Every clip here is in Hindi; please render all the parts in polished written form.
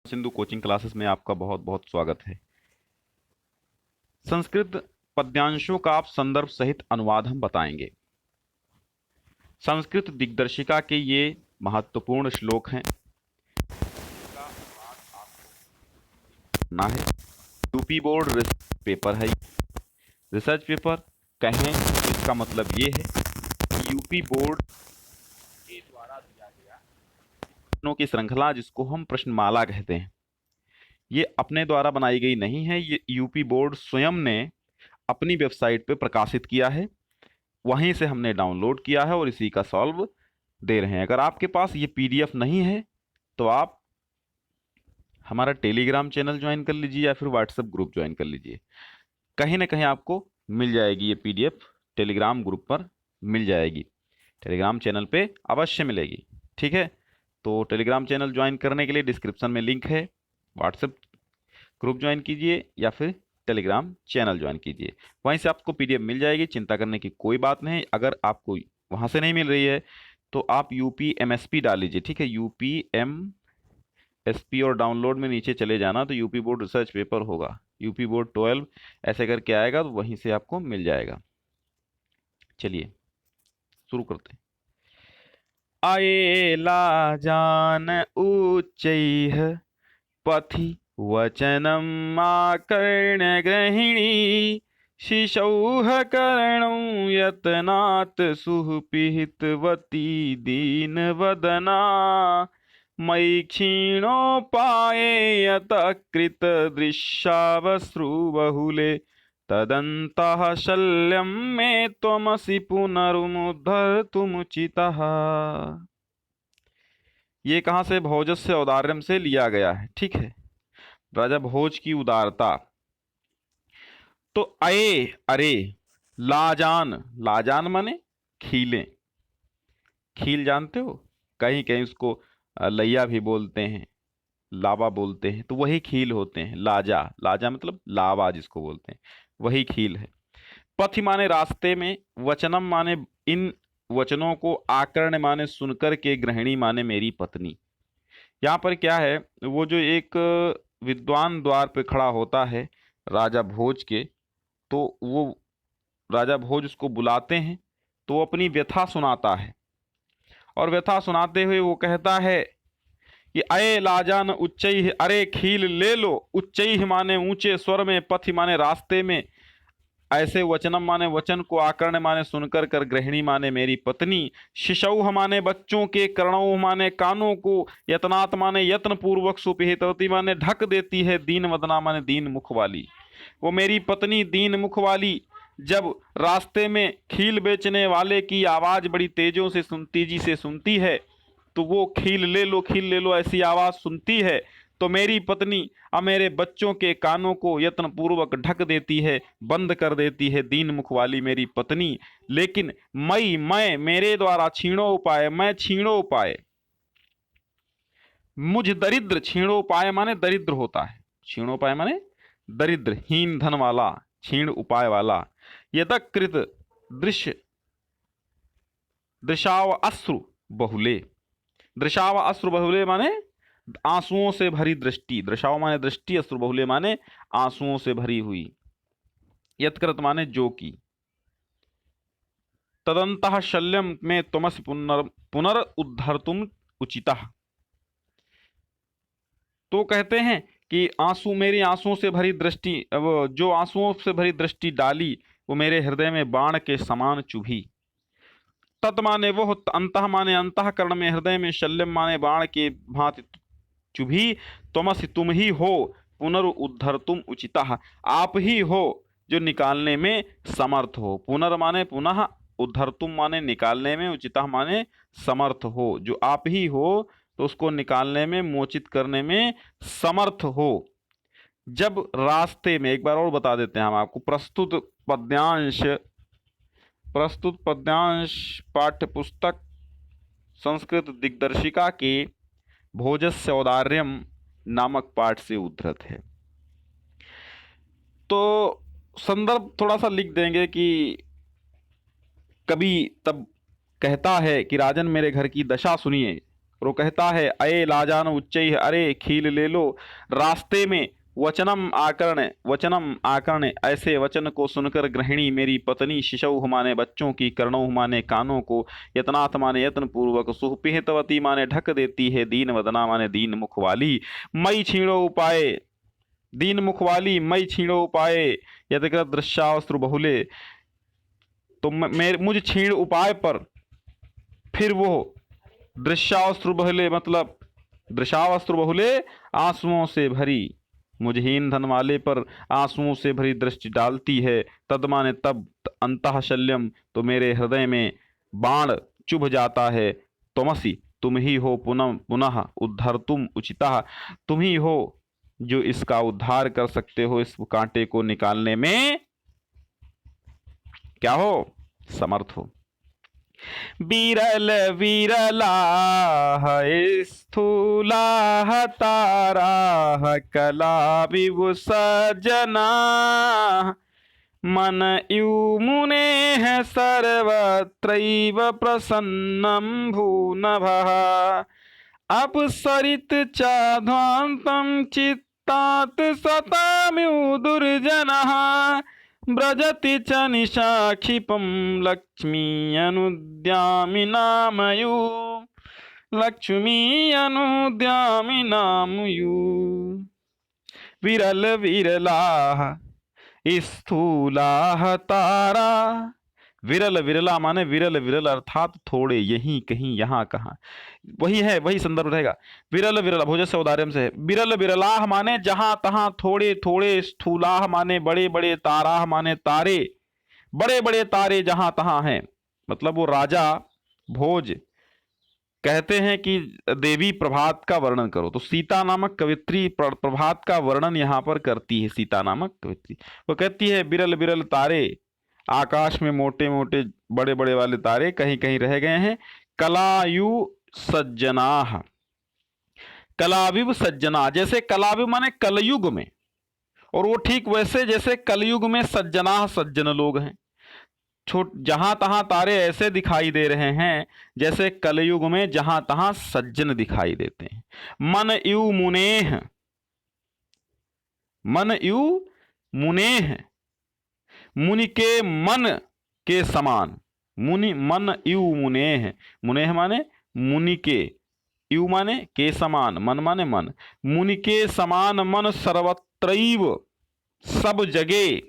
सिंधु कोचिंग क्लासेस में आपका बहुत बहुत स्वागत है। संस्कृत पद्यांशों का आप संदर्भ सहित अनुवाद हम बताएंगे। संस्कृत दिग्दर्शिका के ये महत्वपूर्ण श्लोक हैं। इसका अनुवाद आपको करना है। यूपी बोर्ड रिसर्च पेपर है। रिसर्च पेपर कहें तो इसका मतलब ये है कि यूपी बोर्ड के द्वारा दिया गया प्रश्नों की श्रृंखला, जिसको हम प्रश्नमाला कहते हैं, ये अपने द्वारा बनाई गई नहीं है। ये यूपी बोर्ड स्वयं ने अपनी वेबसाइट पे प्रकाशित किया है, वहीं से हमने डाउनलोड किया है और इसी का सॉल्व दे रहे हैं। अगर आपके पास ये पीडीएफ नहीं है तो आप हमारा टेलीग्राम चैनल ज्वाइन कर लीजिए या फिर व्हाट्सएप ग्रुप ज्वाइन कर लीजिए। कहीं ना कहीं आपको मिल जाएगी ये पीडीएफ, टेलीग्राम ग्रुप पर मिल जाएगी, टेलीग्राम चैनल पे अवश्य मिलेगी। ठीक है, तो टेलीग्राम चैनल ज्वाइन करने के लिए डिस्क्रिप्शन में लिंक है। व्हाट्सएप ग्रुप ज्वाइन कीजिए या फिर टेलीग्राम चैनल ज्वाइन कीजिए, वहीं से आपको पीडीएफ मिल जाएगी। चिंता करने की कोई बात नहीं। अगर आपको वहां से नहीं मिल रही है तो आप यूपी एमएसपी डाल लीजिए। ठीक है, यूपी एमएसपी और डाउनलोड में नीचे चले जाना तो यूपी बोर्ड रिसर्च पेपर होगा, यूपी बोर्ड 12 ऐसे करके आएगा, तो वहीं से आपको मिल जाएगा। चलिए शुरू करते हैं। आएला जान उच्चैः पथि वचनम् आकर्ण्य गृहिणी शिशौः कर्णौ यत्नात् सुपिहितवती दीनवदना मयि क्षीणोपाये यतः कृतदृशावश्रुबहुले तदन्तः शल्यं मे त्वमसि पुनरुद्धर्तुमुचितः। ये कहाँ से? भोजस्य औदार्यम से लिया गया है। ठीक है, राजा भोज की उदारता। तो अये, अरे, लाजान, लाजान माने खीले। खील जानते हो, कहीं कहीं उसको लैया भी बोलते हैं, लावा बोलते हैं, तो वही खील होते हैं। लाजा, लाजा मतलब लावा जिसको बोलते हैं, वही खील है। पथि माने रास्ते में, वचनम माने इन वचनों को, आकर्ण माने सुनकर के, गृहिणी माने मेरी पत्नी। यहाँ पर क्या है, वो जो एक विद्वान द्वार पे खड़ा होता है राजा भोज के, तो वो राजा भोज उसको बुलाते हैं, तो वो अपनी व्यथा सुनाता है। और व्यथा सुनाते हुए वो कहता है कि अये लाजान उच्चैः, अरे खील ले लो। उच्चैः माने ऊंचे स्वर में, पथि माने रास्ते में, ऐसे वचनम माने वचन को, आकर्ण माने सुनकर कर, गृहिणी माने मेरी पत्नी, शिशौ माने बच्चों के, कर्णौ माने कानों को, यत्नात् माने यत्न पूर्वक, सुपिहितवती माने ढक देती है, दीन वदना माने दीन मुख वाली। वो मेरी पत्नी दीन मुख वाली जब रास्ते में खील बेचने वाले की आवाज बड़ी तेजी से सुनती है, तो वो खील ले लो, खील ले लो ऐसी आवाज सुनती है, तो मेरी पत्नी अब मेरे बच्चों के कानों को यत्न पूर्वक ढक देती है, बंद कर देती है, दीन मुख वाली मेरी पत्नी। लेकिन मैं मेरे द्वारा छीणो उपाय, मैं छीणो उपाय, मुझ दरिद्र, छीणो उपाय माने दरिद्र होता है, छीणो उपाय माने दरिद्र, हीन धन वाला, छीण उपाय वाला, यदकृत दृश्य दृशाव अश्रु बहुले। दृशाव अश्रु बहुले माने आंसुओं से भरी दृष्टि, दृशाव माने दृष्टि, अश्रु बहुले माने आंसुओं से भरी हुई, यत्कृत माने जो की, तदंतः शल्यम में त्वमसि पुनरुद्धर्तुम उचितः। तो कहते हैं कि आंसू, मेरी आंसुओं से भरी दृष्टि, वो जो आंसुओं से भरी दृष्टि डाली, वो मेरे हृदय में बाण के समान चुभी। तत् माने वो, अंतः माने अंतःकरण में, हृदय में, शल्यम माने बाण के भांति चुभी, त्वमसि तुम ही हो, पुनरुद्धर्तुम उचितः, आप ही हो जो निकालने में समर्थ हो। पुनर् माने पुनः, उद्धर्तुम माने निकालने में, उचितः माने समर्थ हो, जो आप ही हो तो उसको निकालने में, मोचित करने में समर्थ हो। जब रास्ते में, एक बार और बता देते हैं हम आपको, प्रस्तुत पद्यांश पाठ्य पुस्तक संस्कृत दिग्दर्शिका के भोजस्य औदार्यम नामक पाठ से उद्धृत है। तो संदर्भ थोड़ा सा लिख देंगे कि कवि तब कहता है कि राजन मेरे घर की दशा सुनिए, और वो कहता है अये लाजान उच्चैः, अरे खील ले लो रास्ते में। वचनम आकर्ण, ऐसे वचन को सुनकर गृहिणी मेरी पत्नी, शिशु माने बच्चों की, कर्णों माने कानों को, यत्नाथ माने यत्न पूर्वक, सुपिहितवती माने ढक देती है, दीन वदना माने दीन मुख वाली, मई छीणो उपाय, दीन मुख वाली मई छीणो उपाय, यदि दृश्यावस्त्र बहुले, तो मुझ छीण उपाय पर फिर वो दृश्यावस्त्र बहुले, मतलब दृश्यावस्त्र बहुले आंसुओं से भरी, मुझहीन धन वाले पर आंसुओं से भरी दृष्टि डालती है। तद माने तब, अंतः शल्यम, तो मेरे हृदय में बाण चुभ जाता है। तुमसी, तुम ही हो पुनः पुनः उद्धार तुम उचिता, तुम ही हो जो इसका उद्धार कर सकते हो, इस कांटे को निकालने में क्या हो, समर्थ हो। विरल विरला स्थूला तारा, कला विभु सजना, मन यू मुने है सर्वत्रैव प्रसन्नं भूनभः, अपसरित चाध्वान्तं चित्तात् सताम्यु दुर्जनः, व्रजति च निशाक्षिपं लक्ष्मी अनुद्यामि नामयु, लक्ष्मी अनुद्यामि नामयु। विरल विरलाः स्थूलाः तारा, विरल विरला माने विरल विरल अर्थात थोड़े, यहीं कहीं यहाँ कहाँ, वही है, वही संदर्भ रहेगा। विरल विरला भोजस्य औदार्यम से है। विरल विरलाह माने जहां तहां थोड़े थोड़े, स्थूलाह माने बड़े बड़े, ताराह माने तारे, बड़े बड़े तारे जहां तहां हैं। मतलब वो राजा भोज कहते हैं कि देवी प्रभात का वर्णन करो, तो सीता नामक कवित्री प्रभात का वर्णन यहाँ पर करती है। सीता नामक कवित्री वो कहती है विरल विरल तारे, आकाश में मोटे मोटे बड़े बड़े वाले तारे कहीं कहीं रह गए हैं। कलायु सज्जनाः, कलाविव सज्जना, जैसे कलाविव माने कलयुग में, और वो ठीक वैसे जैसे कलयुग में सज्जना सज्जन लोग हैं। जहां तहां तारे ऐसे दिखाई दे रहे हैं जैसे कलयुग में जहां तहां सज्जन दिखाई देते हैं। मन यू मुनेह, मन यू मुनेह, मुनि के मन के समान, मुनि मन यू मुनेह, मुनेह माने मुनि के, यू माने के समान, मन माने मन, मुनि के समान मन सर्वत्रैव, सब जगह,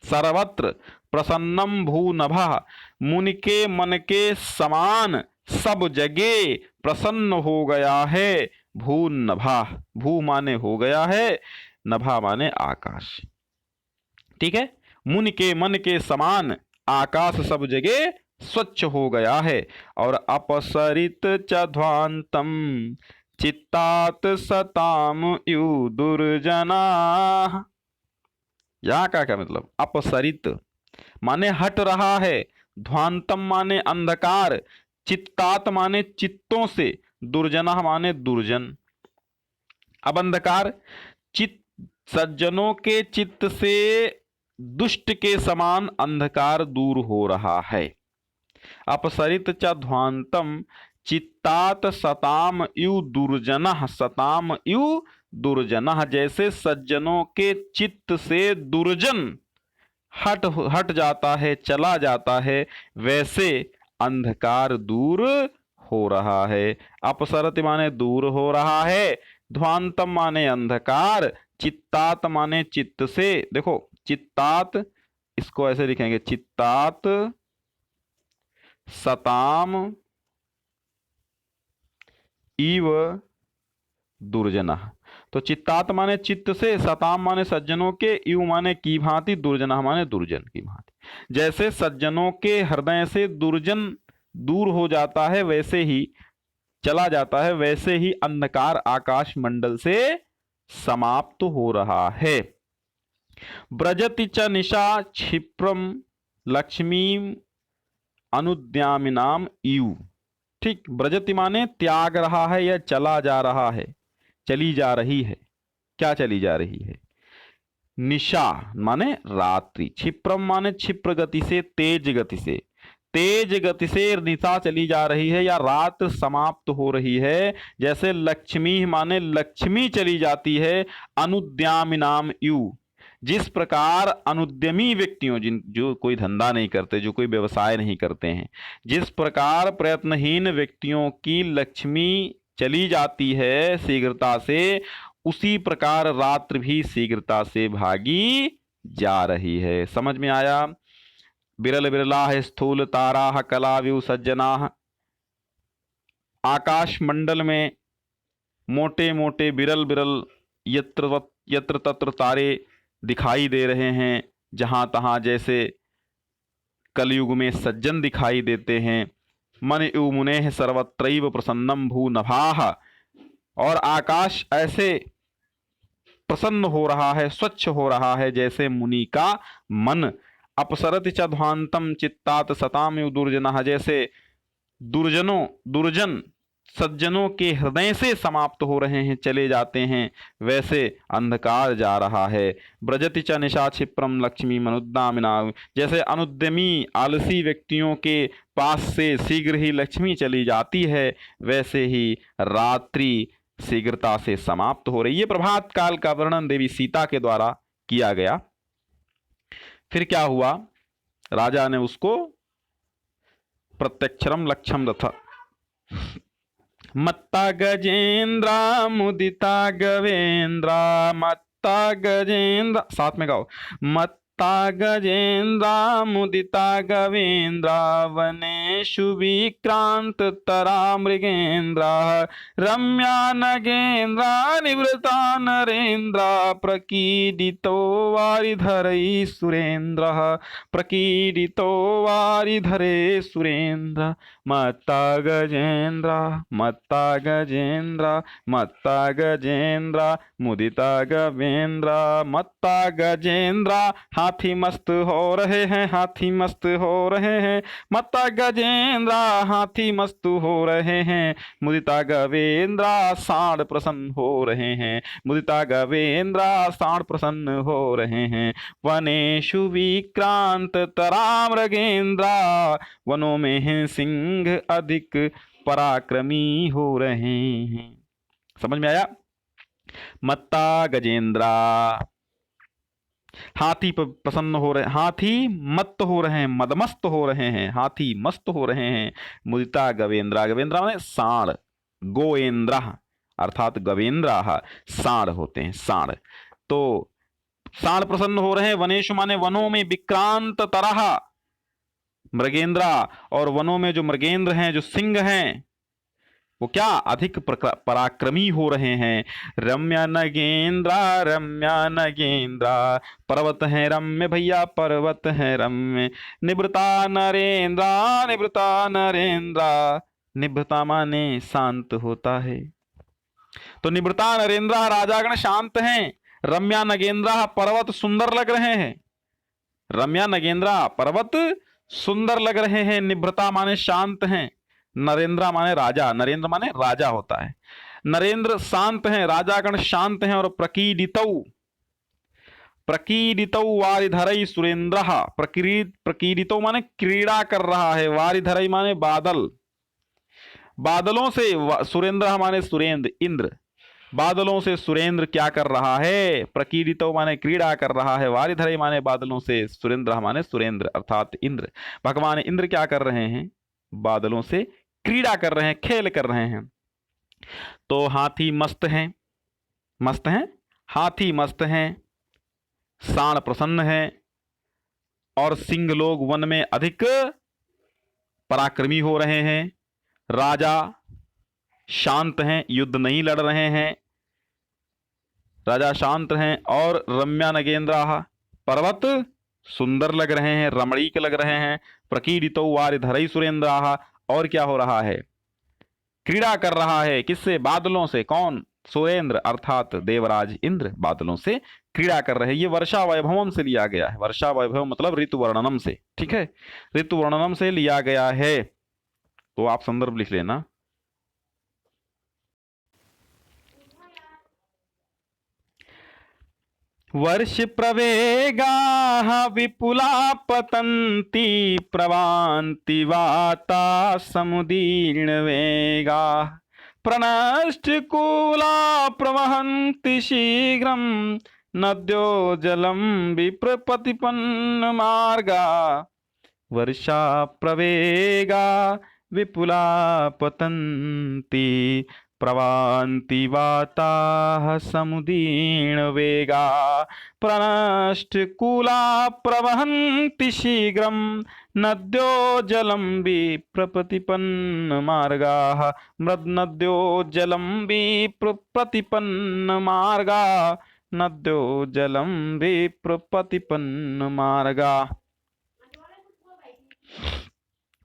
सर्वत्र, प्रसन्नम भूनभः, मुनि के मन के समान सब जगह प्रसन्न हो गया है। भूनभः, भू माने हो गया है, नभा माने आकाश। ठीक है, मुनि के मन के समान आकाश सब जगह स्वच्छ हो गया है। और अपसरित च ध्वांतम चित्तात सताम यु दुर्जना, यहां का क्या मतलब, अपसरित माने हट रहा है, ध्वांतम माने अंधकार, चित्तात माने चित्तों से, दुर्जना माने दुर्जन। अब अंधकार चित्त, सज्जनों के चित्त से दुष्ट के समान अंधकार दूर हो रहा है। अपसरित च ध्वांतम चित्तात सताम यु दुर्जनः, सताम यु दुर्जनः, जैसे सज्जनों के चित्त से दुर्जन हट जाता है, चला जाता है, वैसे अंधकार दूर हो रहा है। अपसरत माने दूर हो रहा है, ध्वांतम माने अंधकार, चित्तात माने चित्त से। देखो चित्तात, इसको ऐसे लिखेंगे, चित्तात सताम इव दुर्जनः, तो चित्तात माने चित्त से, सताम माने सज्जनों के, इव माने की भांति, दुर्जनः माने दुर्जन की भांति। जैसे सज्जनों के हृदय से दुर्जन दूर हो जाता है, वैसे ही चला जाता है, वैसे ही अंधकार आकाश मंडल से समाप्त हो रहा है। ब्रजति च निशा क्षिप्रम लक्ष्मीम अनुद्यामिनाम इव। ठीक, ब्रजति माने त्याग रहा है या चला जा रहा है, चली जा रही है। क्या चली जा रही है? निशा माने रात्रि, क्षिप्रम माने क्षिप्र गति से, तेज गति से, तेज गति से निशा चली जा रही है या रात समाप्त हो रही है। जैसे लक्ष्मी माने लक्ष्मी चली जाती है, अनुद्यामिनाम यू, जिस प्रकार अनुद्यमी व्यक्तियों, जिन जो कोई धंधा नहीं करते, जो कोई व्यवसाय नहीं करते हैं, जिस प्रकार प्रयत्नहीन व्यक्तियों की लक्ष्मी चली जाती है शीघ्रता से, उसी प्रकार रात्रि भी शीघ्रता से भागी जा रही है। समझ में आया? बिरल बिरला स्थूल तारा कला व्यू सज्जना, आकाश मंडल में मोटे मोटे बिरल बिरल यत्र तत्र तारे दिखाई दे रहे हैं, जहां तहां जैसे कलयुग में सज्जन दिखाई देते हैं। मन यु मुनेः सर्वत्रैव प्रसन्नम भू नभाः, और आकाश ऐसे प्रसन्न हो रहा है, स्वच्छ हो रहा है जैसे मुनि का मन। अपसरति च ध्वांतम चित्तात सताम यु दुर्जनः, जैसे दुर्जन सज्जनों के हृदय से समाप्त हो रहे हैं, चले जाते हैं, वैसे अंधकार जा रहा है। ब्रजति च निशा क्षिप्रम लक्ष्मी मनुद्दामिना, जैसे अनुद्यमी आलसी व्यक्तियों के पास से शीघ्र ही लक्ष्मी चली जाती है, वैसे ही रात्रि शीघ्रता से समाप्त हो रही है। प्रभात काल का वर्णन देवी सीता के द्वारा किया गया। फिर क्या हुआ? राजा ने उसको प्रत्यक्षरम लक्ष्यम दथा, मत्ता गजेंद्र मुदिता गवेंद्र, मत्ता गजेंद्र, साथ में गाओ, मत्ता गजेंद्र मुदिता गवेंद्र, वनेषु विक्रांत तरा मृगेंद्र, रम्या नगेंद्र निवृता नरेंद्र, प्रकीडितो वारिधरै सुरेंद्र, प्रकीडितो वारिधरे सुरेंद्र, मत्ता गजेंद्र मत्ता गजेंद्र मत्ता गजेंद्र मुदिता गवेंद्र, मत्ता गजेंद्र, हाथी मस्त हो रहे हैं, हाथी मस्त हो रहे हैं, मत्ता गजेंद्र, हाथी मस्त हो रहे हैं, मुदिता गवेंद्र, साढ़ प्रसन्न हो रहे हैं, मुदिता गवेंद्र, साढ़ प्रसन्न हो रहे हैं। वनेषु विक्रांत तरामृगेंद्र, वनों में हैं सिंह अधिक पराक्रमी हो रहे हैं। समझ में आया? मत्ता गजेंद्रा, हाथी प्रसन्न हो रहे, हाथी मत्त हो रहे हैं, मदमस्त हो रहे हैं, हाथी मस्त हो रहे हैं। मुदिता गवेंद्रा, गवेंद्रा माने साढ़, गोएंद्रा अर्थात गवेंद्रा साढ़ होते हैं, साढ़। तो साढ़ प्रसन्न हो रहे हैं। वनेशु माने वनों में, विक्रांत तरह मृगेंद्रा, और वनों में जो मृगेंद्र हैं, जो सिंह हैं, वो क्या अधिक पराक्रमी हो रहे हैं। रम्या नगेंद्रा, रम्या नगेंद्रा, पर्वत है रम्य भैया, पर्वत है रम्य, निवृता नरेंद्रा, निवृता नरेंद्रा, निवृता माने शांत होता है। तो निवृता नरेंद्रा, राजागण शांत हैं। रम्या नगेंद्रा, पर्वत सुंदर लग रहे हैं। रम्या नगेंद्रा, पर्वत सुंदर लग रहे हैं। निवृता माने शांत हैं। नरेंद्र माने राजा, नरेंद्र माने राजा होता है। नरेंद्र शांत हैं, राजागण शांत हैं। और प्रकीडितौ, प्रकीडितौ वारिधरै सुरेंद्र, प्रकीडितौ माने क्रीड़ा कर रहा है। वारिधरै माने बादल, बादलों से, सुरेंद्र माने सुरेंद्र, इंद्र, बादलों से सुरेंद्र क्या कर रहा है? प्रकीडितो माने क्रीड़ा कर रहा है। वारिधरै माने बादलों से, सुरेंद्र माने सुरेंद्र अर्थात इंद्र। भगवान इंद्र क्या कर रहे हैं? बादलों से क्रीड़ा कर रहे हैं, खेल कर रहे हैं। तो हाथी मस्त हैं, मस्त हैं, हाथी मस्त हैं, साण प्रसन्न है, और सिंह लोग वन में अधिक पराक्रमी हो रहे हैं। राजा शांत हैं, युद्ध नहीं लड़ रहे हैं, राजा शांत हैं। और रम्या नगेंद्रा, पर्वत सुंदर लग रहे हैं, रमणीक लग रहे हैं। प्रकीडितो वारिधरै सुरेंद्रा, और क्या हो रहा है? क्रीड़ा कर रहा है, किससे? बादलों से। कौन? सुरेंद्र अर्थात देवराज इंद्र बादलों से क्रीड़ा कर रहे हैं। ये वर्षा वैभवम से लिया गया है। वर्षा वैभव मतलब ऋतु वर्णनम से, ठीक है, ऋतु वर्णनम से लिया गया है। तो आप संदर्भ लिख लेना। वर्ष प्रवेगा विपुला पतन्ति प्रवान्ति वाता समुदीर्ण वेगा प्रनष्टकूला प्रवहन्ति शीघ्रं नद्यो जलं विप्रतिपन्न मार्गा वर्षा प्रवेगा विपुला पतन्ति प्रवान्ति वाताः समुदीर्ण वेगा प्रनष्टकूला प्रवहन्ति शीघ्रं नद्यो जलं विप्रतिपन्न मार्गाः मृद्नद्यो जलं विप्रतिपन्न मार्गा नद्यो जलं विप्रतिपन्न मार्गा।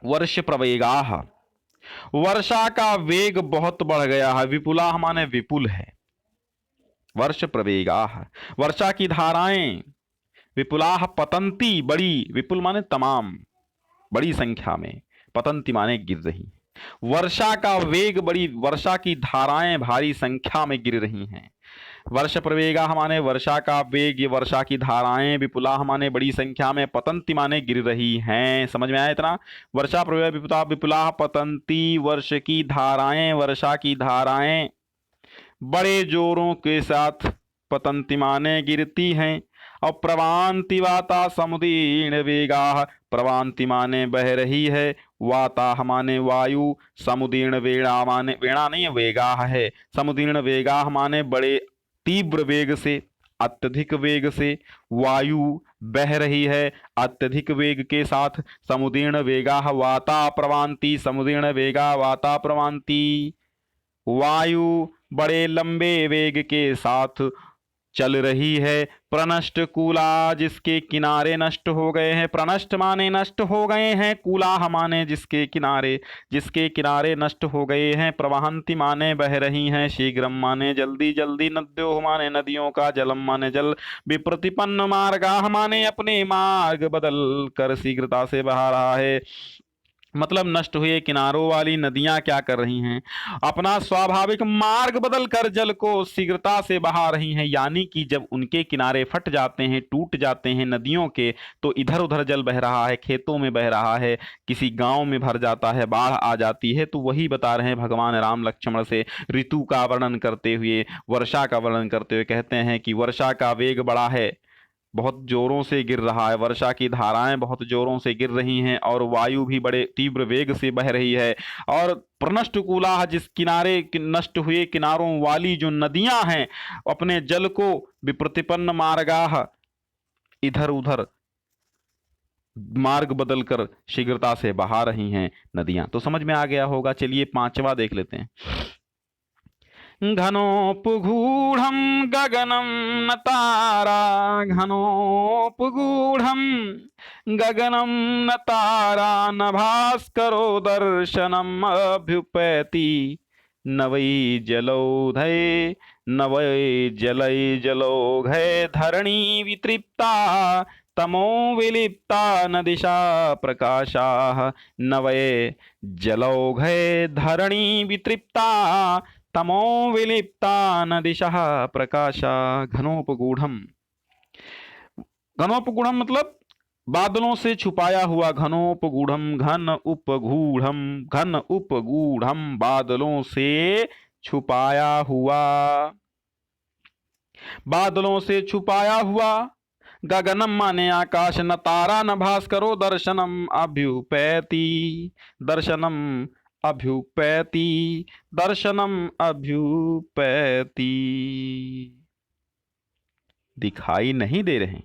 वर्ष प्रवेगाः, वर्षा का वेग बहुत बढ़ गया है। विपुला माने विपुल है। वर्ष प्रवेगाः, वर्षा की धाराएं। विपुलाः पतंती, बड़ी, विपुल माने तमाम, बड़ी संख्या में, पतंती माने गिर रही। वर्षा का वेग बड़ी, वर्षा की धाराएं भारी संख्या में गिर रही हैं। वर्ष प्रवेगा माने वर्षा का वेग, ये वर्षा की धाराएं। विपुला माने बड़ी संख्या में, पतंती माने गिर रही हैं। समझ में आया इतना? वर्षा प्रवेगा विपुला, विपुला पतंती, वर्ष की धाराएं, वर्षा की धाराएं बड़े जोरों के साथ, पतंती माने गिरती हैं। और प्रवान्ति वाता समुदीर्ण वेगा, प्रवान्ति माने बह रही है, वाता माने वायु, समुदीर्ण वेड़ा माने, वेड़ा नहीं वेगा है, समुदीर्ण वेगा माने बड़े तीव्र वेग से, अत्यधिक वेग से वायु बह रही है, अत्यधिक वेग के साथ। समुदीर्ण वेगा वाता प्रवान्ति, समुदीर्ण वेगा वाता प्रवान्ति, वायु बड़े लंबे वेग के साथ चल रही है। प्रनष्ट कूला, जिसके किनारे नष्ट हो गए हैं। प्रनष्ट माने नष्ट हो गए हैं, कूला माने जिसके किनारे, जिसके किनारे नष्ट हो गए हैं। प्रवहंती माने बह रही हैं, शीघ्रम माने जल्दी जल्दी, नद्यो माने नदियों का, जलम माने जल, विप्रतिपन्न मार्गा माने अपने मार्ग बदल कर शीघ्रता से बहा रहा है। मतलब नष्ट हुए किनारों वाली नदियां क्या कर रही हैं? अपना स्वाभाविक मार्ग बदल कर जल को शीघ्रता से बहा रही हैं। यानी कि जब उनके किनारे फट जाते हैं, टूट जाते हैं नदियों के, तो इधर उधर जल बह रहा है, खेतों में बह रहा है, किसी गांव में भर जाता है, बाढ़ आ जाती है। तो वही बता रहे हैं भगवान राम लक्ष्मण से, ऋतु का वर्णन करते हुए, वर्षा का वर्णन करते हुए कहते हैं कि वर्षा का वेग बड़ा है, बहुत जोरों से गिर रहा है, वर्षा की धाराएं बहुत जोरों से गिर रही हैं, और वायु भी बड़े तीव्र वेग से बह रही है। और प्रनष्ट कूला, जिस किनारे नष्ट हुए किनारों वाली जो नदियां हैं, अपने जल को विप्रतिपन्न मार्गाः, इधर उधर मार्ग बदलकर शीघ्रता से बहा रही हैं नदियां। तो समझ में आ गया होगा। चलिए पांचवा देख लेते हैं। घनोपगूढ़ं गगनं न तारा, घनोपगूढ़ं गगनं न तारा, न भास्करो दर्शनम् अभ्युपैति, न वै जलौघै, न वै जलौघै धरणी वितृप्ता, तमो विलिप्ता न दिशा प्रकाशाः, न वै जलौघै धरणी वितृप्ता, तमो विलिप्ता न दिशा प्रकाशा। घनोपगूढ़म, घनोपगूढ़म मतलब बादलों से छुपाया हुआ। घनोपगूढ़म, घन उपगूढ़म, घन उपगूढ़म बादलों से छुपाया हुआ, बादलों से छुपाया हुआ। गगनम माने आकाश, न तारा न भास्करो दर्शनम अभ्युपैति, दर्शनम अभ्युपैति, दर्शनम अभ्युपैति, दिखाई नहीं दे रहे।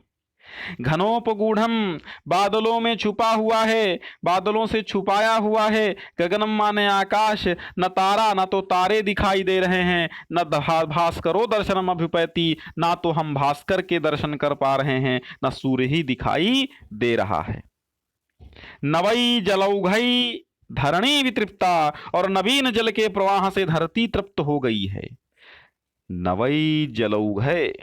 घनोपगूढ़म बादलों में छुपा हुआ है, बादलों से छुपाया हुआ है। गगनम माने आकाश, न तारा, न तो तारे दिखाई दे रहे हैं, न भास्करो दर्शनम अभ्युपैति, ना तो हम भास्कर के दर्शन कर पा रहे हैं, न सूर्य ही दिखाई दे रहा है। नवई जलौघई धरणी वितृप्ता, और नवीन जल के प्रवाह से धरती तृप्त हो गई है। नवई जलौघै,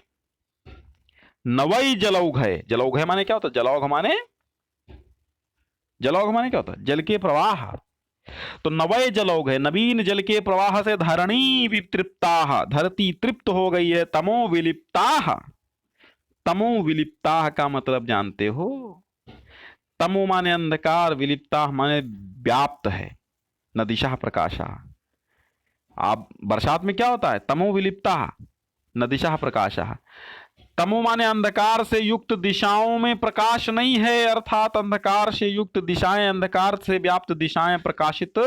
नवई जलौघै, जलौघै माने क्या होता है? जलौघ माने, जलौघ माने क्या होता है? जल के प्रवाह। तो नवय जलौघै, नवीन जल के प्रवाह से धरणी वितृप्ता, धरती तृप्त हो गई है। तमो विलिप्ता, तमो विलिप्ता का मतलब जानते हो? तमो माने अंधकार, विलिप्ता माने व्याप्त है, न दिशा प्रकाशा। आप बरसात में क्या होता है? तमो विलिप्ता न दिशा प्रकाशा। तमो माने अंधकार से युक्त दिशाओं में प्रकाश नहीं है, अर्थात अंधकार से युक्त दिशाएं, अंधकार से व्याप्त दिशाएं प्रकाशित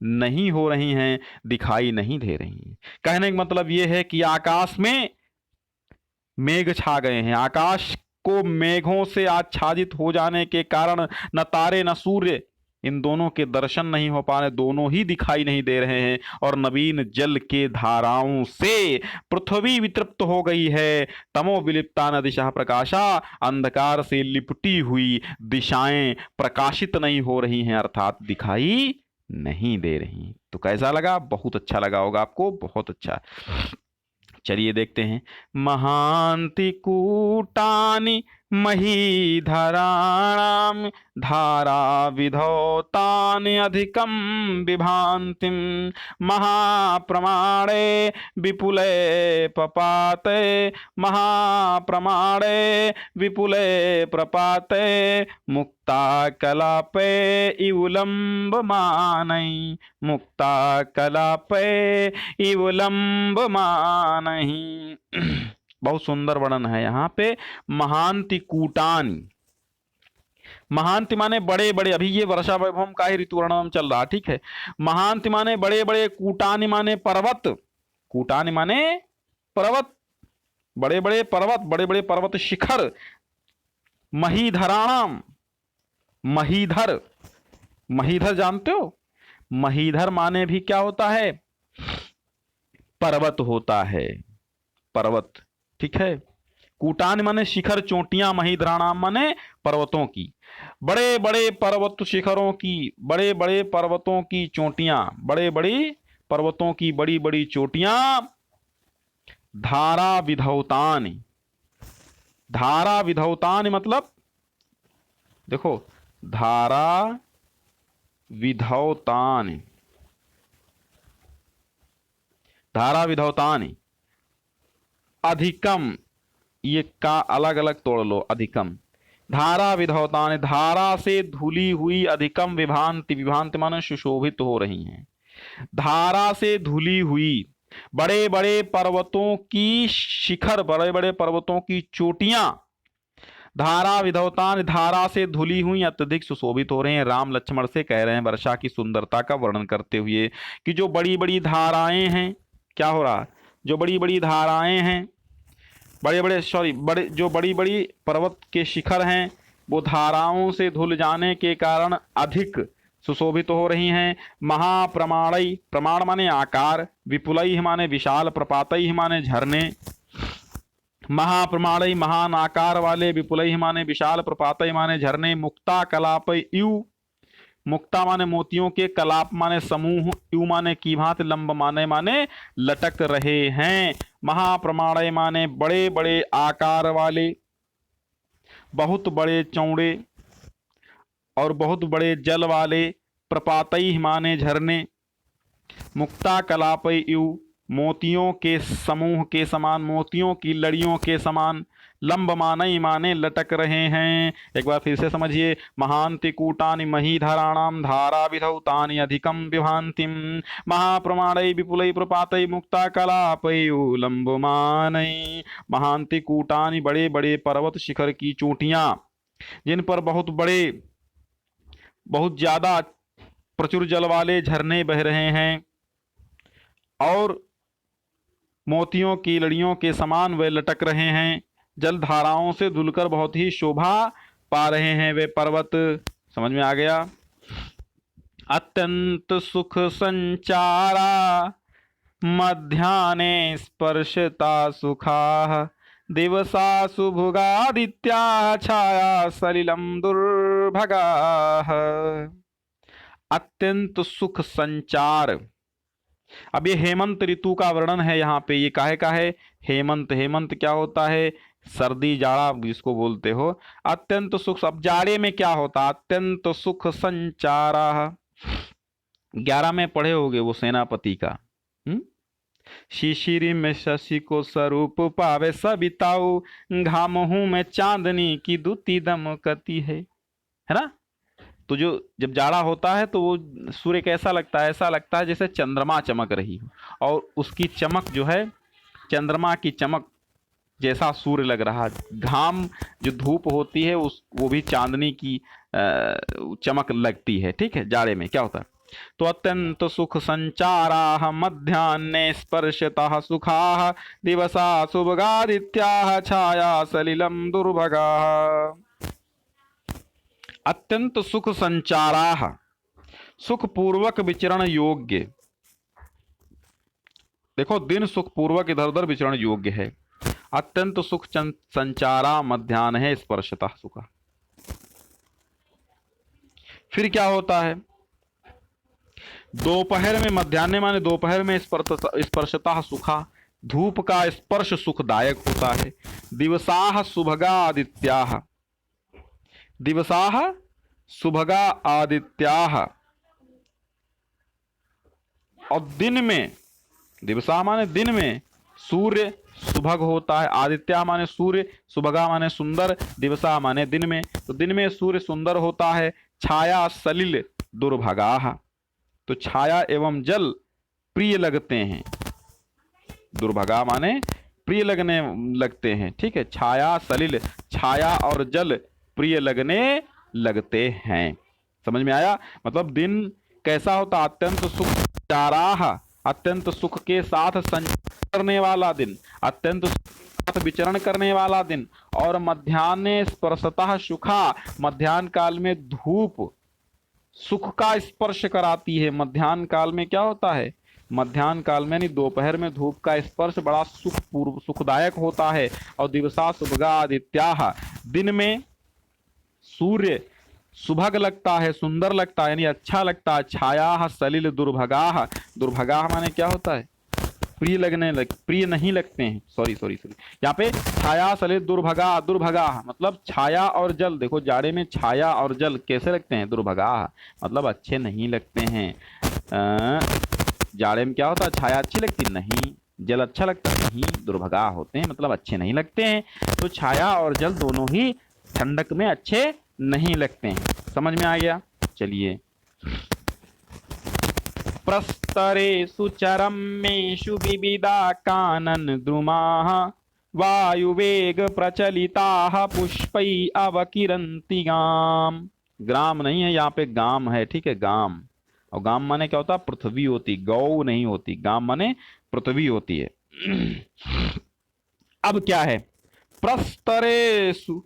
नहीं हो रही हैं, दिखाई नहीं दे रही हैं। कहने का मतलब यह है कि आकाश में मेघ छा गए हैं, आकाश को मेघों से आच्छादित हो जाने के कारण न तारे न सूर्य, इन दोनों के दर्शन नहीं हो पा रहे, दोनों ही दिखाई नहीं दे रहे हैं। और नवीन जल के धाराओं से पृथ्वी वितृप्त हो गई है। तमो विलिप्ता न दिशा प्रकाशा, अंधकार से लिपटी हुई दिशाएं प्रकाशित नहीं हो रही हैं, अर्थात दिखाई नहीं दे रही। तो कैसा लगा? बहुत अच्छा लगा होगा आपको, बहुत अच्छा। चलिए देखते हैं। महांति कूटानि महीधराणाम धारा विधौतानि अधिकं विभान्तिं महाप्रमाणे विपुले पपाते महाप्रमाणे विपुले प्रपाते मुक्ता कलापे इवलंबमानै मुक्ता कलापे इवलंबमानै। बहुत सुंदर वर्णन है यहाँ पे। महांति कूटानि, महांति माने बड़े बड़े, अभी ये वर्षा वैभव का ही ऋतु वर्णन चल रहा, ठीक है। महांति माने बड़े बड़े, कूटानि माने पर्वत, कूटानि माने पर्वत, बड़े बड़े पर्वत, बड़े बड़े पर्वत शिखर। महीधराणाम, महीधर, महीधर जानते हो? महीधर माने भी क्या होता है? पर्वत होता है, पर्वत, ठीक है। कूटान माने शिखर, चोटियां, महीधराणाम माने पर्वतों की, बड़े बड़े पर्वत शिखरों की, बड़े बड़े पर्वतों की चोटियां, बड़े बड़ी पर्वतों की बड़ी बड़ी चोटियां। धारा विधौतान, धारा विधौतान मतलब देखो, धारा विधौतान, धारा विधौतान, अधिकम, ये का अलग अलग तोड़ लो, अधिकम। धारा विधौतान, धारा से धुली हुई, अधिकम विभांति, विभांति माने सुशोभित हो रही हैं। धारा से धुली हुई बड़े बड़े पर्वतों की शिखर, बड़े बड़े पर्वतों की चोटियां। धारा विधौतान, धारा से धुली हुई, अत्यधिक सुशोभित हो रहे हैं। राम लक्ष्मण से कह रहे हैं वर्षा की सुंदरता का वर्णन करते हुए कि जो बड़ी बड़ी धाराएं हैं, क्या हो रहा? जो बड़ी बड़ी धाराएं हैं, बड़े बड़े बड़े जो बड़ी बड़ी पर्वत के शिखर हैं, वो धाराओं से धुल जाने के कारण अधिक सुशोभित हो रही हैं। महाप्रमाणई, प्रमाण माने आकार, विपुलई माने विशाल, प्रपातई माने झरने। महाप्रमाणई महान आकार वाले, विपुलई माने विशाल, प्रपातई माने झरने। मुक्ता कलापई यू, मुक्ता माने मोतियों के, कलाप माने समूह, यू माने की भांति, लंब माने लटक रहे हैं। महाप्रमाणय माने बड़े बड़े आकार वाले, बहुत बड़े चौड़े और बहुत बड़े जल वाले। प्रपातई माने झरने। मुक्ता कलापय यू, मोतियों के समूह के समान, मोतियों की लड़ियों के समान। लंब मानई माने लटक रहे हैं। एक बार फिर से समझिए। महांति कूटानि महीधराणाम धारा विधौतानि अधिकम विभांतिम महाप्रमाणै विपुलै प्रपातै मुक्ता कलापयो लंबमानै। महांति कूटानि, बड़े बड़े पर्वत शिखर की चोटियां, जिन पर बहुत बड़े, बहुत ज्यादा प्रचुर जल वाले झरने बह रहे हैं और मोतियों की लड़ियों के समान वे लटक रहे हैं। जल धाराओं से धुलकर बहुत ही शोभा पा रहे हैं वे पर्वत। समझ में आ गया? अत्यंत सुख संचारा मध्याह्ने स्पर्शता सुखा दिवसा सुभुगादित्या छाया सलिलम दुर्भगा। अत्यंत सुख संचार। अब ये हेमंत ऋतु का वर्णन है यहाँ पे। ये काहे का है? हेमंत। हेमंत क्या होता है? सर्दी जाड़ा जिसको बोलते हो। अत्यंत सुख, अब जाड़े में क्या होता? अत्यंत सुख संचारा। 11 में पढ़े होगे वो सेनापति का। शिशिरी में शशि को स्वरूप पावे सबिताऊ, घाम हूं मैं चांदनी की दूती दमकती है ना। तो जो जब जाड़ा होता है तो वो सूर्य कैसा लगता है, ऐसा लगता है जैसे चंद्रमा चमक रही हो, और उसकी चमक जो है चंद्रमा की चमक जैसा सूर्य लग रहा। घाम जो धूप होती है उस वो भी चांदनी की चमक लगती है। ठीक है, जाड़े में क्या होता है। तो अत्यंत सुख संचारा मध्यान्हे स्पर्शतः सुखा, दिवसा शुभगादित्या छाया सलिलम दुर्भगा। अत्यंत सुख संचारा, सुख पूर्वक विचरण योग्य। देखो दिन सुख पूर्वक इधर उधर विचरण योग्य है। अत्यंत सुख संचारा मध्यान्ह है स्पर्शतः सुखा। फिर क्या होता है, दोपहर में, मध्यान्ह माने दोपहर में स्पर्शतः सुखा, धूप का स्पर्श सुखदायक होता है। दिवसाह सुभगा आदित्याह, दिवसाह सुभगा आदित्याह, और दिन में, दिवसा माने दिन में, सूर्य सुभग होता है। आदित्य माने सूर्य, सुभगा माने सुंदर, दिवसा माने दिन में, तो दिन में सूर्य सुंदर होता है। छाया सलिल दुर्भगा, तो छाया एवं जल प्रिय लगते हैं। दुर्भगा माने प्रिय लगने लगते हैं। ठीक है, छाया सलिल, छाया और जल प्रिय लगने लगते हैं। समझ में आया। मतलब दिन कैसा होता, अत्यंत सुख चाराह, अत्यंत सुख के साथ संचार करने वाला दिन, अत्यंत सुख के साथ विचरण करने वाला दिन। और मध्यान्हे स्पर्शतः सुखा, मध्यान्ह काल में धूप सुख का स्पर्श कराती है। मध्यान्ह काल में क्या होता है, मध्यान्ह काल में यानी दोपहर में धूप का स्पर्श बड़ा सुखदायक होता है। और दिवसा सुभगा आदित्याह, दिन में सूर्य सुभग लगता है, सुंदर लगता है, यानी अच्छा लगता है। छाया सलिल दुर्भगा, दुर्भगा माने क्या होता है, प्रिय लगने प्रिय नहीं लगते हैं। सॉरी सॉरी सॉरी, यहाँ पे छाया सलिल दुर्भगा, दुर्भगा मतलब छाया और जल। देखो जाड़े में छाया और जल कैसे लगते हैं, दुर्भगा मतलब अच्छे नहीं लगते हैं। जाड़े में क्या होता है, छाया अच्छी लगती नहीं, जल अच्छा लगता नहीं, दुर्भगा होते हैं मतलब अच्छे नहीं लगते हैं। तो छाया और जल दोनों ही ठंडक में अच्छे नहीं लगते हैं। समझ में आ गया। चलिए, प्रस्तरेषु चरमेषु विविधा कानन द्रुमाः, वायुवेग प्रचलिताः पुष्पै अवकिरन्ति गाम। ग्राम नहीं है यहाँ पे, गाम है। ठीक है, गाम। और गाम माने क्या होता है, पृथ्वी होती, गौ नहीं होती। गाम माने पृथ्वी होती है। अब क्या है, प्रस्तरेषु,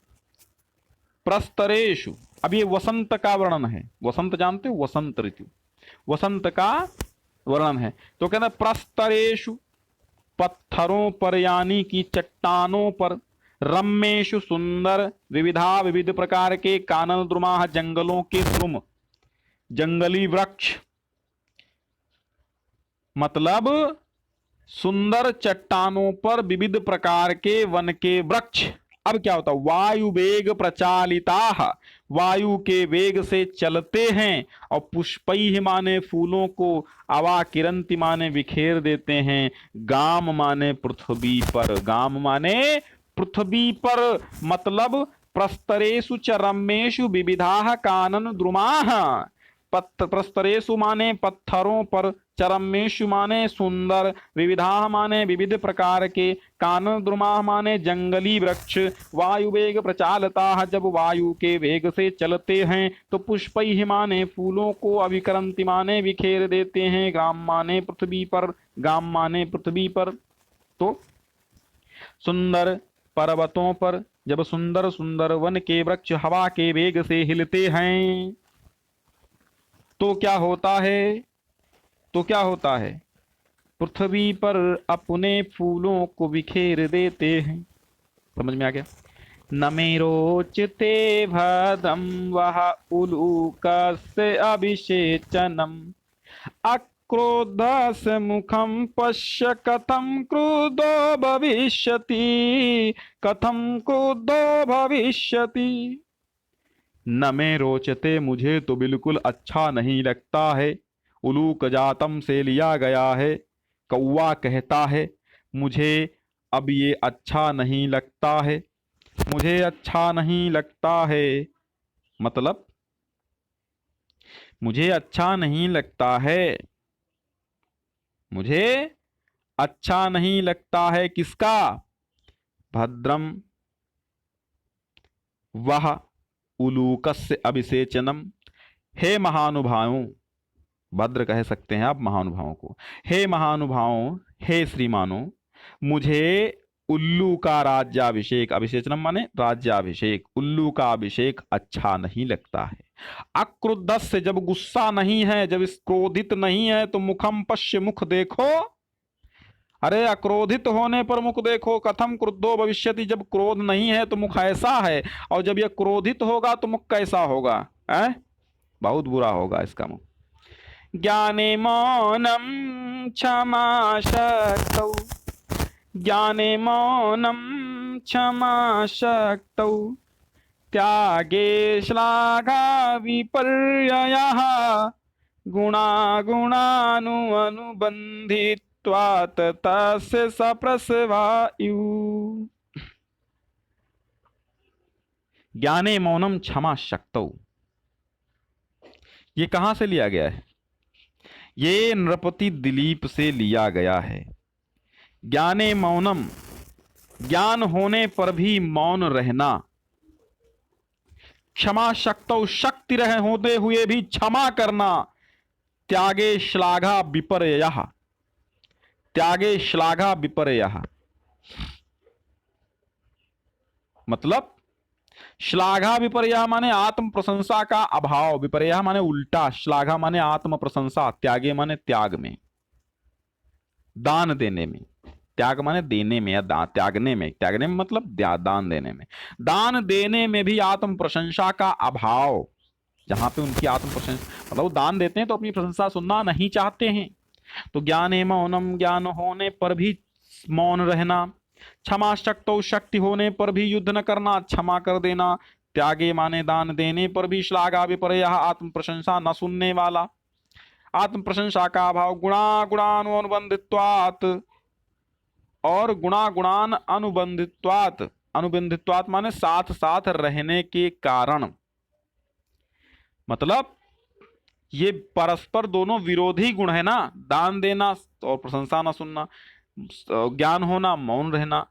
प्रस्तरेषु, अब ये वसंत का वर्णन है। वसंत जानते हो, वसंत ऋतु, वसंत का वर्णन है। तो कहना प्रस्तरेषु, पत्थरों पर यानी कि चट्टानों पर, रम्येषु सुंदर, विविधा विविध प्रकार के, कानन द्रुमाः जंगलों के द्रुम, जंगली वृक्ष मतलब सुंदर चट्टानों पर विविध प्रकार के वन के वृक्ष। अब क्या होता है, वायु वेग प्रचालिताः, वायु के वेग से चलते हैं। और पुष्पैः माने फूलों को, अवाकिरन्ति माने बिखेर देते हैं, गाम माने पृथ्वी पर, गाम माने पृथ्वी पर। मतलब प्रस्तरेषु च रम्येषु विविधाः कानन द्रुमाः, प्रस्तरेषु माने पत्थरों पर, चरमेशु माने सुंदर, विविधा माने विविध प्रकार के, कानन द्रुमा माने जंगली वृक्ष, वायु वेग प्रचालता, जब वायु के वेग से चलते हैं। तो पुष्पैः माने फूलों को, अविकरन्ति माने बिखेर देते हैं, ग्राम माने पृथ्वी पर, गाम माने पृथ्वी पर। तो सुंदर पर्वतों पर जब सुंदर सुंदर वन के वृक्ष हवा के वेग से हिलते हैं तो क्या होता है, तो क्या होता है, पृथ्वी पर अपने फूलों को बिखेर देते हैं। समझ में आ गया। न मे रोचते भदम वह उलूकस्य अभिषेचनम, अक्रोधस मुखम पश्य कथम क्रुद्धो भविष्यति, कथम क्रुद्धो भविष्यति। न में रोचते, मुझे तो बिल्कुल अच्छा नहीं लगता है, उलूक जातम से लिया गया है, कौवा कहता है मुझे अब ये अच्छा नहीं लगता है, मुझे अच्छा नहीं लगता है, मतलब मुझे अच्छा नहीं लगता है, मुझे अच्छा नहीं लगता है किसका? भद्रम वह उलूकस्य अभिषेचनम। हे महानुभावों, भद्र कह सकते हैं आप महानुभावों को, हे महानुभावों, हे श्रीमानों, मुझे उल्लू का राज्याभिषेक, अभिषेचनम माने राज्याभिषेक, उल्लू का अभिषेक अच्छा नहीं लगता है। अक्रुद्धस्य, जब गुस्सा नहीं है, जब क्रोधित नहीं है तो मुखम पश्य, मुख देखो। अरे अक्रोधित होने पर मुख देखो, कथम क्रुद्धो भविष्यति, जब क्रोध नहीं है तो मुख ऐसा है, और जब यह क्रोधित होगा तो मुख कैसा होगा? है बहुत बुरा होगा इसका मुख। ज्ञाने मौनम क्षमा शक्तौ, ज्ञाने मौनम क्षमा शक्तौ, त्यागे श्लाघा विपर्ययः, गुणागुणानु अनुबन्धित्वात् तस्य सप्रसवायु। ज्ञाने मौनम क्षमा शक्तौ, ये कहां से लिया गया है? ये नृपति दिलीप से लिया गया है। ज्ञाने मौनम, ज्ञान होने पर भी मौन रहना, क्षमा शक्तौ, शक्ति रहे होते हुए भी क्षमा करना, त्यागे श्लाघा विपर्ययः, त्यागे श्लाघा विपर्ययः, मतलब श्लाघा विपर्यय माने आत्म प्रशंसा का अभाव, विपर्यय माने उल्टा, श्लाघा माने आत्म प्रशंसा, त्यागे माने त्याग में, दान देने में, त्याग माने देने में या त्यागने में, त्यागने में मतलब दान देने में, दान देने में भी आत्म प्रशंसा का अभाव, जहां पे उनकी आत्म प्रशंसा, मतलब वो दान देते हैं तो अपनी प्रशंसा सुनना नहीं चाहते हैं। तो ज्ञाने मौनम, ज्ञान होने पर भी मौन रहना, क्षमा शक्तो, शक्ति होने पर भी युद्ध न करना, क्षमा कर देना, त्यागे माने दान देने पर भी श्लाघा विपर्यय, आत्म प्रशंसा न सुनने वाला, आत्म प्रशंसा का अभाव, गुणा गुणानुबंधित्वात्, और गुणा गुणान अनुबंधित्वात्, अनुबंधित्वात् माने साथ साथ रहने के कारण, मतलब ये परस्पर दोनों विरोधी गुण है ना, दान देना और प्रशंसा ना सुनना, ज्ञान होना मौन रहना,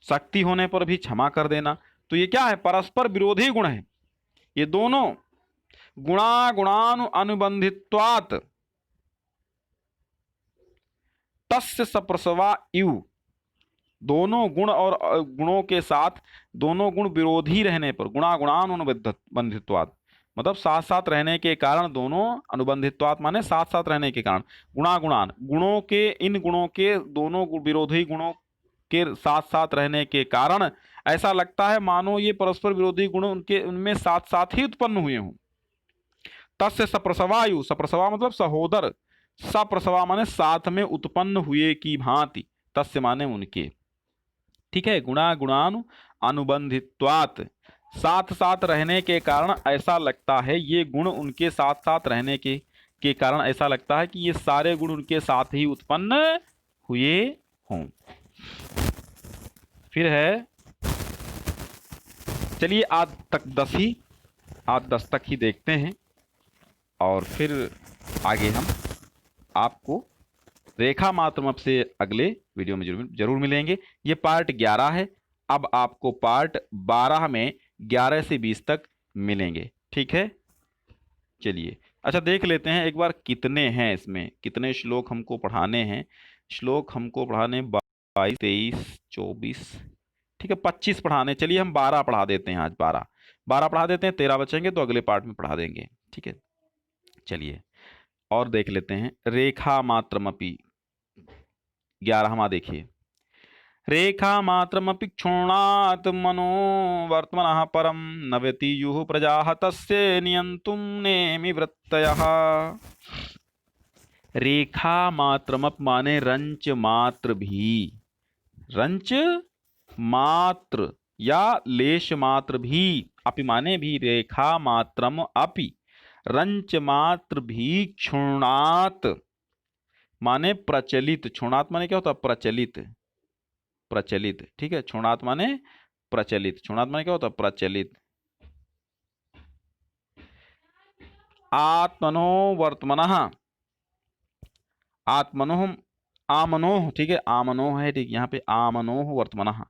शक्ति होने पर भी क्षमा कर देना, तो ये क्या है? परस्पर विरोधी गुण है ये दोनों। गुणा गुणानु अनुबंधित्वात् तस्य सप्रसवा इव, दोनों गुण और गुणों के साथ दोनों गुण विरोधी रहने पर, गुणा गुणान अनुबंधित्वात् मतलब साथ साथ रहने के कारण, दोनों अनुबंधित्वात् माने साथ साथ रहने के कारण, गुणा गुणान गुणों के, इन गुणों के दोनों विरोधी गुणों के साथ साथ रहने के कारण ऐसा लगता है मानो ये परस्पर विरोधी गुण उनके उनमें साथ साथ ही उत्पन्न हुए हों। तस्य सप्रसवायु, सप्रसवा मतलब सहोदर, सप्रसवा माने साथ में उत्पन्न हुए की भांति, तस्य माने उनके, ठीक है। गुणा गुणानु अनुबंधित्वात्, साथ साथ रहने के कारण ऐसा लगता है, ये गुण उनके साथ साथ रहने के कारण ऐसा लगता है कि ये सारे गुण उनके साथ ही उत्पन्न हुए हों। फिर है, चलिए आज तक 10 तक ही देखते हैं, और फिर आगे हम आपको रेखा मात्रमप से अगले वीडियो में जरूर मिलेंगे। ये पार्ट 11 है, अब आपको पार्ट 12 में 11 से 20 तक मिलेंगे, ठीक है। चलिए अच्छा देख लेते हैं एक बार कितने हैं इसमें, कितने श्लोक हमको पढ़ाने हैं। श्लोक हमको पढ़ाने 22, 23, 24, ठीक है 25 पढ़ाने। चलिए हम 12 पढ़ा देते हैं, आज 12 पढ़ा देते हैं, 13 बचेंगे तो अगले पार्ट में पढ़ा देंगे, ठीक है। चलिए और देख लेते हैं। रेखा मात्रमपि 11वां देखिए, रेखा मात्रमपि क्षुण्णात् मनो वर्त्मनः परम न व्यतीयुः प्रजाः तस्य नियन्तुं नेमि वृत्तयः। रेखा मात्रमप माने रंच मात्र भी, रंच मात्र या लेश मात्र भी, अपि माने भी, रेखा मात्रम अपि, रंच मात्र भी क्षुण्णात्, माने प्रचलित, क्षुणात माने क्या होता है? प्रचलित, प्रचलित, ठीक है। क्षुणात माने प्रचलित, क्षुणात माने क्या होता है? प्रचलित। आत्मनो वर्तमनः, आत्मनोह, आमनोह, ठीक है, आमनोह है, ठीक, यहाँ पे आमनोह वर्तमनः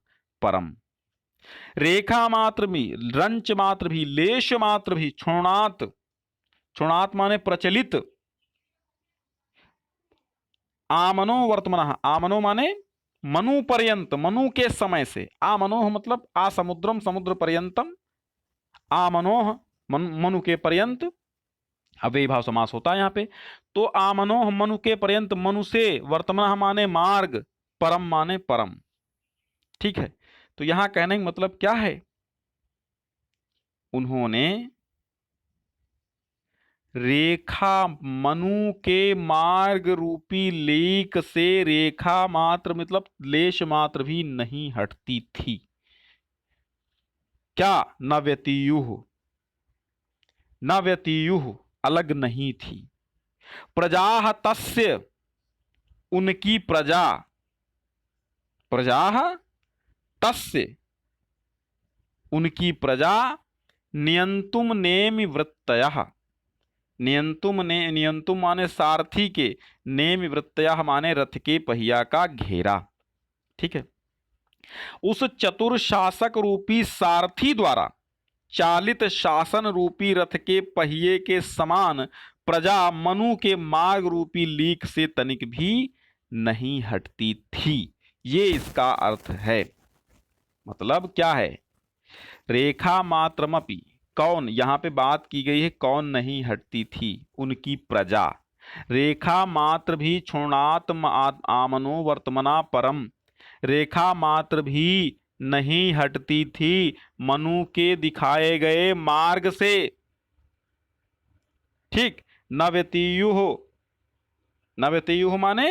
परम। रेखा मात्र भी, रंच मात्र भी, लेश मात्र भी, क्षुणात, क्षुणात माने प्रचलित, आमनो वर्तमनः, आमनो माने मनु पर्यंत, मनु के समय से, आमनोह मतलब आ समुद्रम, समुद्र पर्यंतम, आमनोह मनु के पर्यंत, अव्ययी भाव समास होता है यहाँ पे। तो आमनोह मनु के पर्यंत, मनु से, वर्तमान माने मार्ग, परम माने परम, ठीक है। तो यहां कहने का मतलब क्या है? उन्होंने रेखा, मनु के मार्ग रूपी लेख से रेखा मात्र मतलब लेश मात्र भी नहीं हटती थी। क्या? न व्यतीयुः, न व्यतीयुः अलग नहीं थी। प्रजाः तस्य, उनकी प्रजा, प्रजाः तस्य उनकी प्रजा, नियंतुम नेमि वृत्तयः, नियंतुम ने, नियंतुम माने सारथी के, नेमि वृत्तयः माने रथ के पहिया का घेरा, ठीक है। उस चतुर शासक रूपी सारथी द्वारा चालित शासन रूपी रथ के पहिए के समान प्रजा मनु के मार्ग रूपी लीक से तनिक भी नहीं हटती थी। ये इसका अर्थ है। मतलब क्या है? रेखा मात्रमपि, कौन, यहां पे बात की गई है कौन नहीं हटती थी? उनकी प्रजा। रेखा मात्र भी क्षुणात आमनो वर्तमना परम, रेखा मात्र भी नहीं हटती थी मनु के दिखाए गए मार्ग से, ठीक। न व्यतीयुः, न व्यतीयुः माने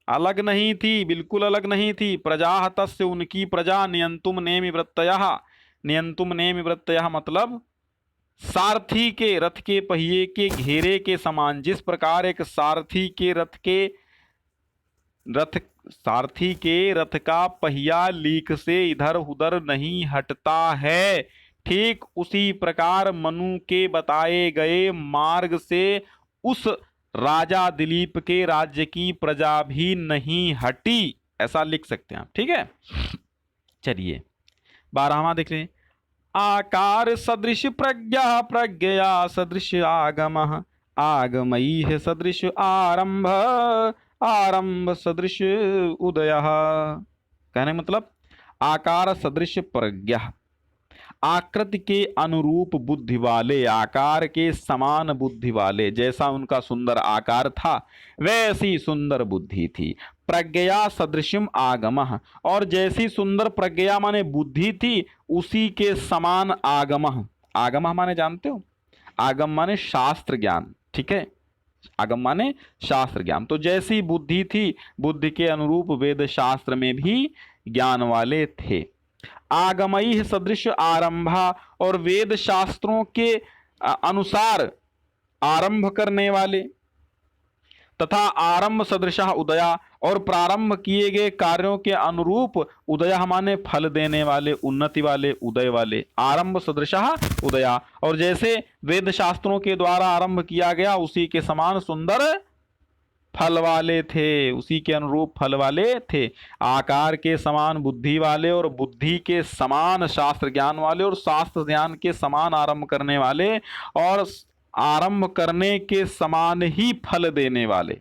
अलग नहीं थी, बिल्कुल अलग नहीं थी। प्रजा तस्य उनकी प्रजा, नियंतुम नेमि वृत्तयः, नियंतुम नेमि वृत्तयः मतलब सारथी के रथ के पहिए के घेरे के समान। जिस प्रकार एक सारथी के रथ के रथ सारथी के रथ का पहिया लीक से इधर उधर नहीं हटता है, ठीक उसी प्रकार मनु के बताए गए मार्ग से उस राजा दिलीप के राज्य की प्रजा भी नहीं हटी, ऐसा लिख सकते हैं आप, ठीक है। चलिए 12वां देख लें। आकार सदृश प्रज्ञा, प्रज्ञया सदृश आगम, आगमैः सदृश आरंभ, आरंभ सदृश उदय। कहने मतलब आकार सदृश प्रज्ञा, आकृति के अनुरूप बुद्धि वाले, आकार के समान बुद्धि वाले, जैसा उनका सुंदर आकार था वैसी सुंदर बुद्धि थी। प्रज्ञा सदृशम आगमः, और जैसी सुंदर प्रज्ञा माने बुद्धि थी उसी के समान आगमः। आगमः माने जानते हो? आगम माने शास्त्र ज्ञान, ठीक है। आगम माने शास्त्र ज्ञान। तो जैसी बुद्धि थी बुद्धि के अनुरूप वेद शास्त्र में भी ज्ञान वाले थे। आगमई सदृश आरंभा, और वेद शास्त्रों के अनुसार आरंभ करने वाले, तथा आरंभ सदृशः उदया, और प्रारंभ किए गए कार्यों के अनुरूप उदया माने फल देने वाले, उन्नति वाले, उदय वाले। आरंभ सदृशः उदया, और जैसे वेद शास्त्रों के द्वारा आरंभ किया गया उसी के समान सुंदर फल वाले थे, उसी के अनुरूप फल वाले थे। आकार के समान बुद्धि वाले, और बुद्धि के समान शास्त्र ज्ञान वाले, और शास्त्र ज्ञान के समान आरंभ करने वाले, और आरंभ करने के समान ही फल देने वाले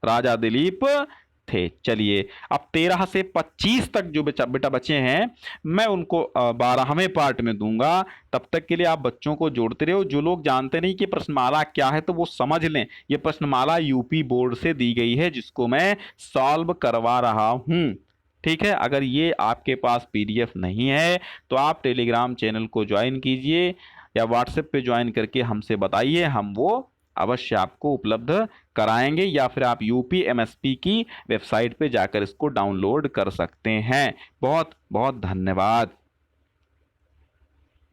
राजा दिलीप थे। चलिए अब 13 से 25 तक जो बेटा बचे हैं मैं उनको 12वें पार्ट में दूंगा। तब तक के लिए आप बच्चों को जोड़ते रहो। जो लोग जानते नहीं कि प्रश्नमाला क्या है तो वो समझ लें, ये प्रश्नमाला यूपी बोर्ड से दी गई है जिसको मैं सॉल्व करवा रहा हूं, ठीक है। अगर ये आपके पास PDF नहीं है तो आप टेलीग्राम चैनल को ज्वाइन कीजिए या व्हाट्सएप पे ज्वाइन करके हमसे बताइए, हम वो अवश्य आपको उपलब्ध कराएंगे, या फिर आप यूपी MSP की वेबसाइट पे जाकर इसको डाउनलोड कर सकते हैं। बहुत बहुत धन्यवाद।